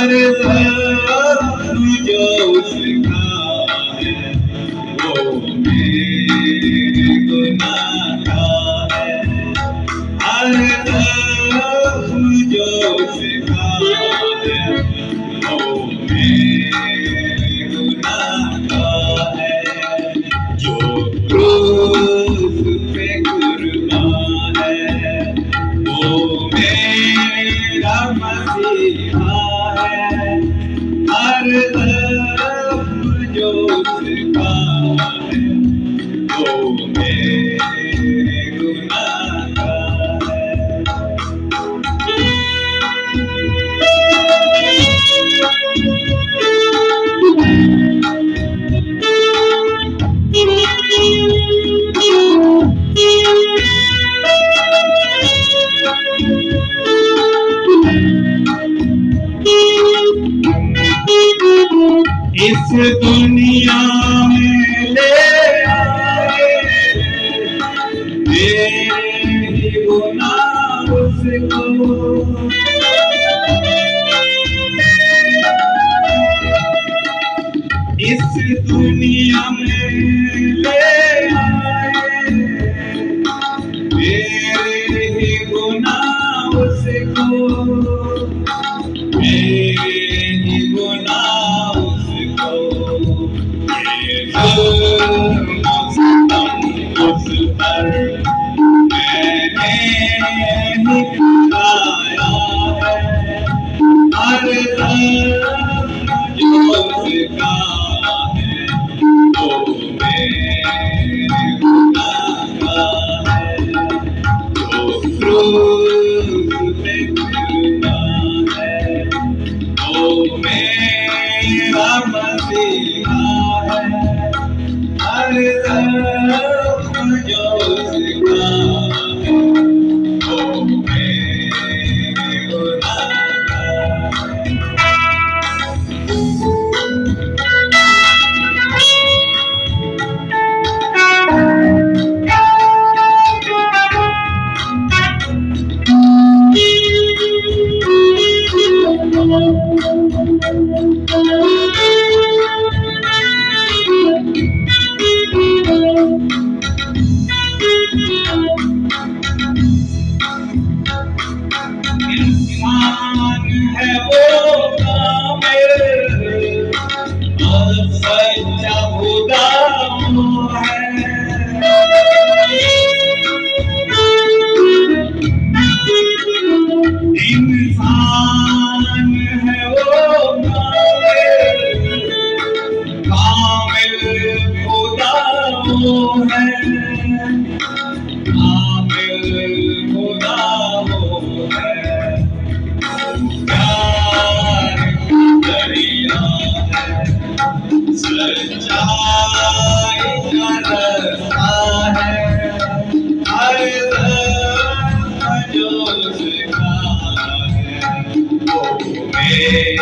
हर दम जो उसका है वो मेरे गुनाह का है। हर दम जो उसका है वो मेरे गुनाह का है। जो क्रूस पे कुर्बान है वो मेरा मसीहा है। हर दम जो उसका है वो मेरे गुनाह का है। इस दुनिया में ले आए मेरे ही गुनाह उसको। इस दुनिया में ले आए मेरे ही गुनाह उसको। मेरे ही गुनाह उसको। ये जुल्म सितम उस पर मैंने ही उठाया है। हर दम जो उसका है वो मेरे गुनाह का है। जो क्रूस पे कुर्बान है वो मेरा मसीहा है। हर दम जो उसका है वो मेरे गुनाह का इंसान है वो कामिल और सच्चा खुदा वो है। इंसान है वो कामिल खुदा वो है। कामिल खुदा वो है। प्यार का दरिया है सच्चाई का रास्ता है। हर दम जो उसका है वो मेरे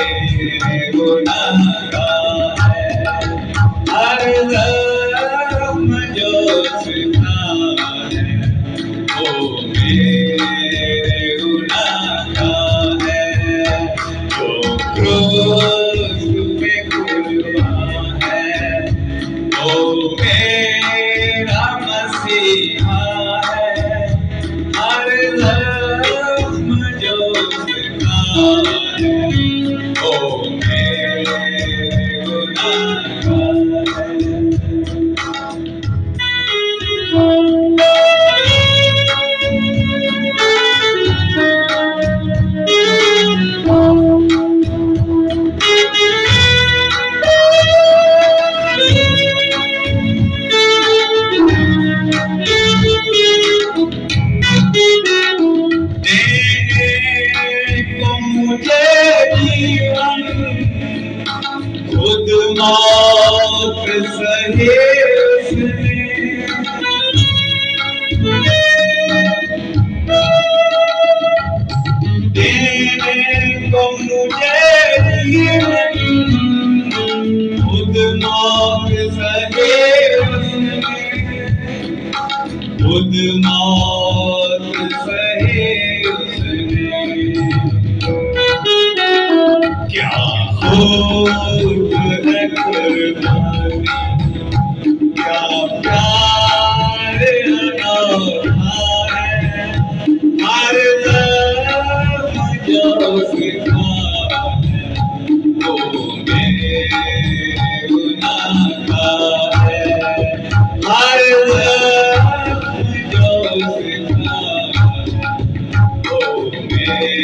गुनाह का है। हर दम जो उसका है वो मेरे गुनाह का है। जो क्रूस पे कुर्बान है वो मेरा मसीहा है। हर दम जो उसका है वो मेरे गुनाह का है। देने को मुझे जीवन खुद मौत सही उसने। देने को मुझे जीवन खुद मौत सही उसने। खुद मौत सही उसने। क्या क्या प्यार अनोखा है, हर दम जो सिखा वो मेरे गुनाह का है, हर दम जो सिखा वो मेरे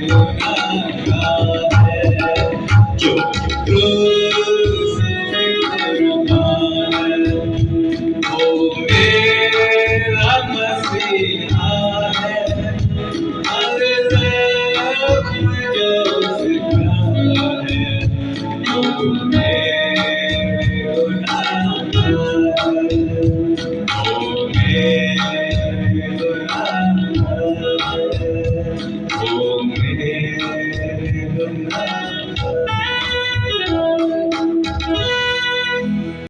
गुनाह